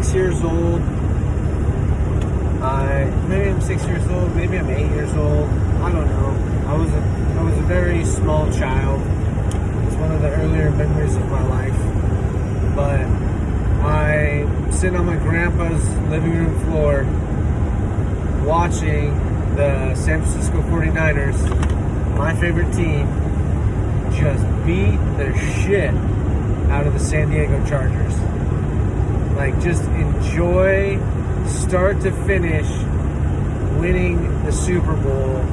6 years old. Maybe I'm 6 years old. Maybe I'm 8 years old. I don't know. I was a very small child. It's one of the earlier memories of my life. But I'm sitting on my grandpa's living room floor watching the San Francisco 49ers, my favorite team, just beat the shit out of the San Diego Chargers. Like, just enjoy, start to finish, winning the Super Bowl.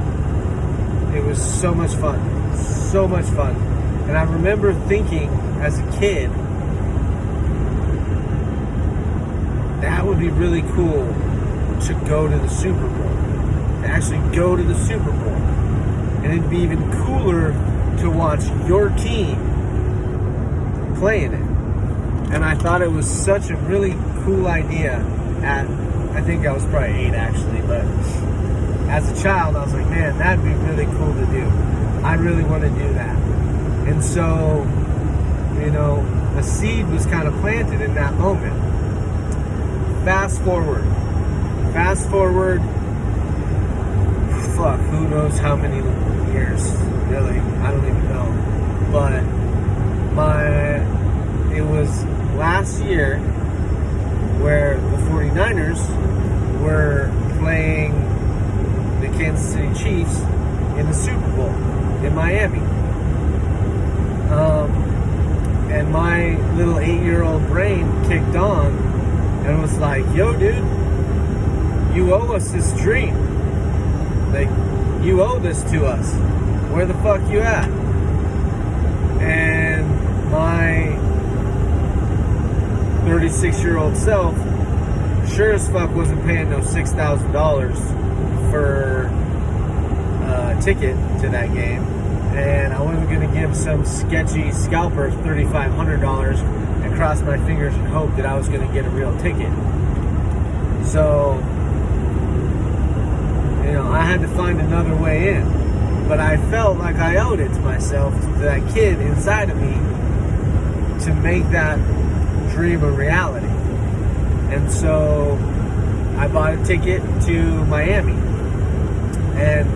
It was so much fun. So much fun. And I remember thinking as a kid, that would be really cool to go to the Super Bowl. To actually go to the Super Bowl. And it'd be even cooler to watch your team playing it. And I thought it was such a really cool idea at, I think I was probably 8 actually, but as a child I was like, man, that'd be really cool to do. I really want to do that. And so, you know, a seed was kind of planted in that moment. Fast forward, fuck, who knows how many years, really, I don't even know. But it was last year where the 49ers were playing the Kansas City Chiefs in the Super Bowl in Miami. And my little 8-year-old brain kicked on and was like, yo, dude, you owe us this dream. Like, you owe this to us. Where the fuck you at? And my 36-year-old self sure as fuck wasn't paying no $6,000 for a ticket to that game. And I wasn't going to give some sketchy scalper $3,500 and cross my fingers and hope that I was going to get a real ticket. So, you know, I had to find another way in. But I felt like I owed it to myself, to that kid inside of me, to make that dream a reality. And so I bought a ticket to Miami. And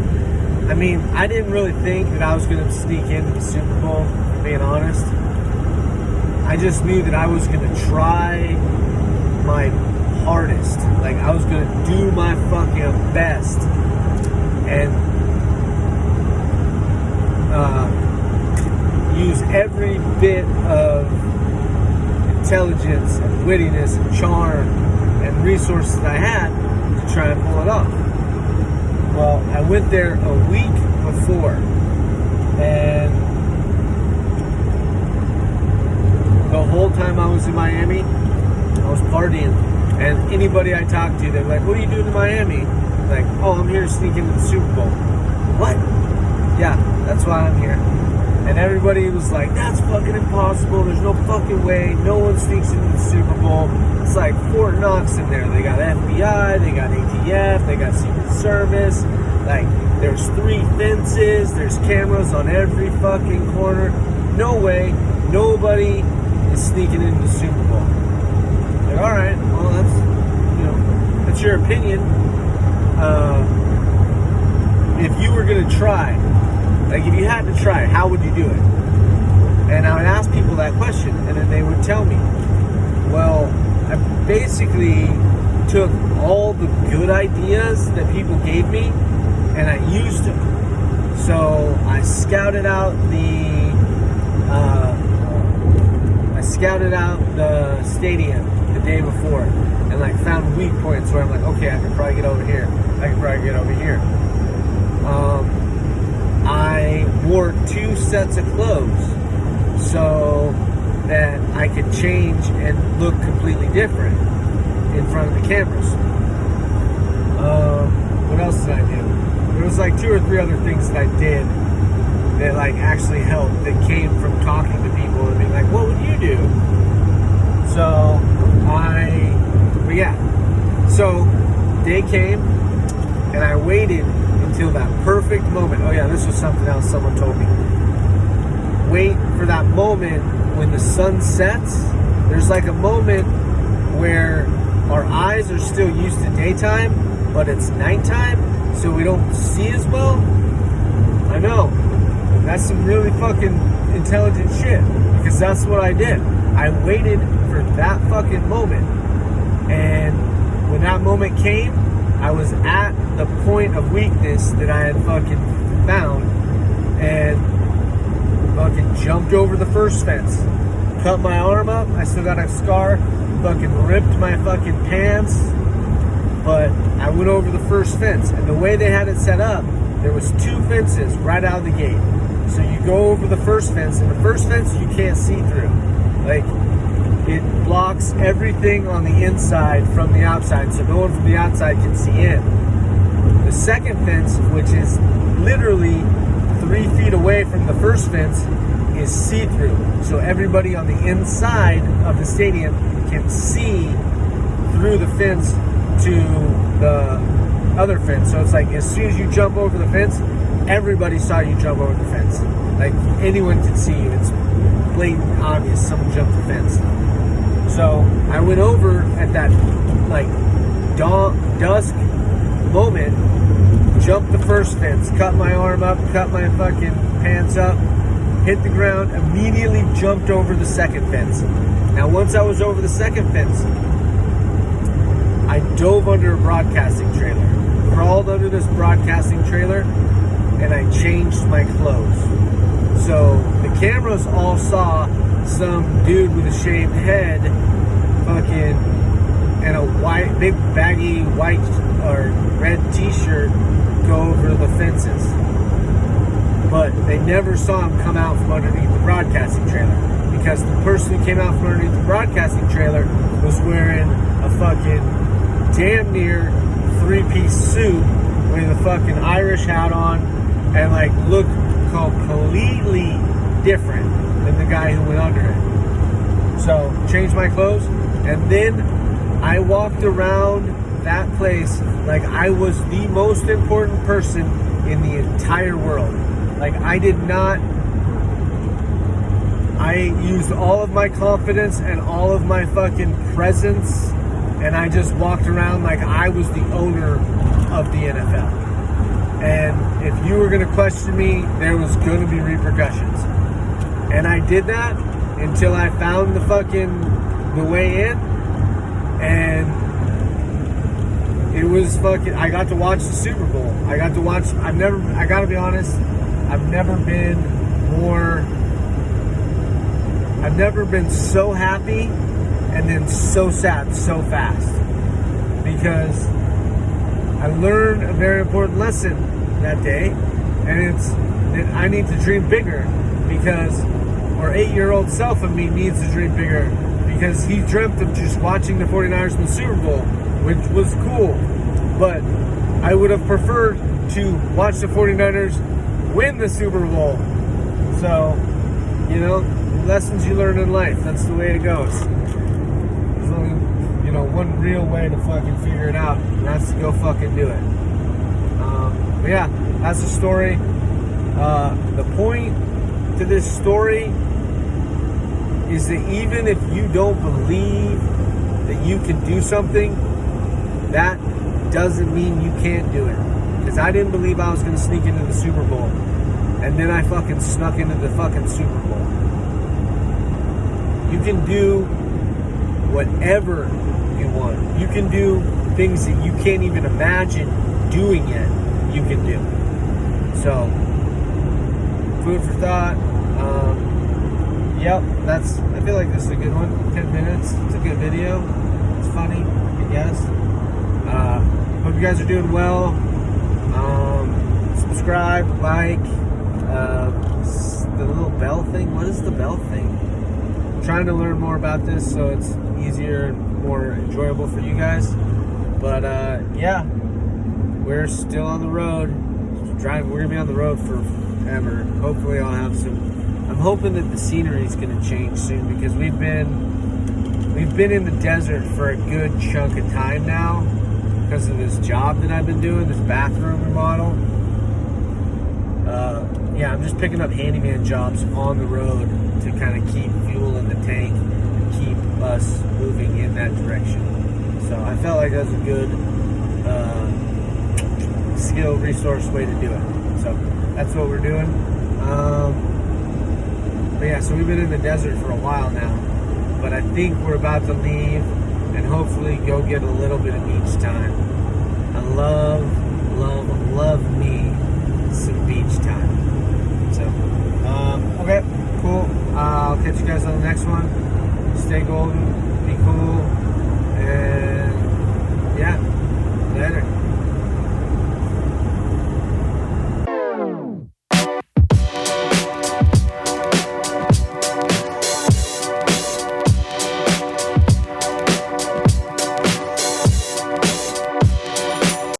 I mean, I didn't really think that I was going to sneak into the Super Bowl, being honest. I just knew that I was going to try my hardest. Like, I was going to do my fucking best. And use every bit of intelligence and wittiness and charm and resources I had to try and pull it off. Well, I went there a week before, and the whole time I was in Miami, I was partying. And anybody I talked to, they're like, what are you doing in Miami? Like, oh, I'm here to sneak into the Super Bowl. What? Yeah, that's why I'm here. And everybody was like, that's fucking impossible. There's no fucking way. No one sneaks into the Super Bowl. It's like Fort Knox in there. They got FBI, they got ATF, they got Secret Service. Like, there's 3 fences. There's cameras on every fucking corner. No way. Nobody is sneaking into the Super Bowl. Like, all right. Well, that's, you know, that's your opinion. If you were going to try, like, if you had to try, how would you do it? And I would ask people that question, and then they would tell me. Well, I basically took all the good ideas that people gave me, and I used them. So I scouted out the stadium the day before, and like found weak points where I'm like, okay, I can probably get over here. I can probably get over here. I wore 2 sets of clothes so that I could change and look completely different in front of the cameras. What else did I do? There was like 2 or 3 other things that I did that like actually helped, that came from talking to people and being like, what would you do? So So day came and I waited until that perfect moment. Oh yeah, this was something else someone told me. Wait for that moment when the sun sets. There's like a moment where our eyes are still used to daytime, but it's nighttime, so we don't see as well. I know. That's some really fucking intelligent shit, because that's what I did. I waited for that fucking moment, and when that moment came, I was at the point of weakness that I had fucking found, and fucking jumped over the first fence, cut my arm up. I still got a scar, fucking ripped my fucking pants, but I went over the first fence. And the way they had it set up, there was 2 fences right out of the gate. So you go over the first fence, and the first fence you can't see through. Like, it blocks everything on the inside from the outside, so no one from the outside can see in. The second fence, which is literally 3 feet away from the first fence, is see-through. So everybody on the inside of the stadium can see through the fence to the other fence. So it's like, as soon as you jump over the fence, everybody saw you jump over the fence. Like, anyone can see you. It's blatant obvious someone jumped the fence. So I went over at that like dusk moment, jumped the first fence, cut my arm up, cut my fucking pants up, hit the ground, immediately jumped over the second fence. Now once I was over the second fence, I dove under a broadcasting trailer, crawled under this broadcasting trailer, and I changed my clothes. So the cameras all saw some dude with a shaved head, fucking, and a white, big baggy white or red t-shirt go over the fences. But they never saw him come out from underneath the broadcasting trailer, because the person who came out from underneath the broadcasting trailer was wearing a fucking damn near 3-piece suit with a fucking Irish hat on, and like looked completely different than the guy who went under it. So changed my clothes, and then I walked around that place like I was the most important person in the entire world. Like, I used all of my confidence and all of my fucking presence, and I just walked around like I was the owner of the NFL. And if you were going to question me, there was going to be repercussions. And I did that until I found the way in, and it was fucking, I got to watch the Super Bowl. I gotta be honest, I've never been so happy and then so sad so fast, because I learned a very important lesson that day, and it's that I need to dream bigger, because our 8-year-old self of me needs to dream bigger, because he dreamt of just watching the 49ers in the Super Bowl, which was cool, but I would have preferred to watch the 49ers win the Super Bowl. So, you know, lessons you learn in life, that's the way it goes. There's only, one real way to fucking figure it out, and that's to go fucking do it. But yeah, that's the story. The point to this story is that even if you don't believe that you can do something, that doesn't mean you can't do it. Because I didn't believe I was going to sneak into the Super Bowl, and then I fucking snuck into the fucking Super Bowl. You can do whatever you want. You can do things that you can't even imagine doing yet. You can do. So, food for thought. Yep, I feel like this is a good one. 10 minutes. It's a good video. It's funny, I guess. Hope you guys are doing well. Subscribe, like, the little bell thing. What is the bell thing? I'm trying to learn more about this so it's easier and more enjoyable for you guys. But yeah, we're still on the road. We're gonna be on the road forever. Hopefully I'll have I'm hoping that the scenery is gonna change soon, because we've been in the desert for a good chunk of time now because of this job that I've been doing, this bathroom remodel. Yeah, I'm just picking up handyman jobs on the road to kind of keep fuel in the tank and keep us moving in that direction. So I felt like that was a good skill resource way to do it. So that's what we're doing. But yeah, so we've been in the desert for a while now, but I think we're about to leave and hopefully go get a little bit of beach time. I love me some beach time. So, okay, cool. I'll catch you guys on the next one. Stay golden, be cool,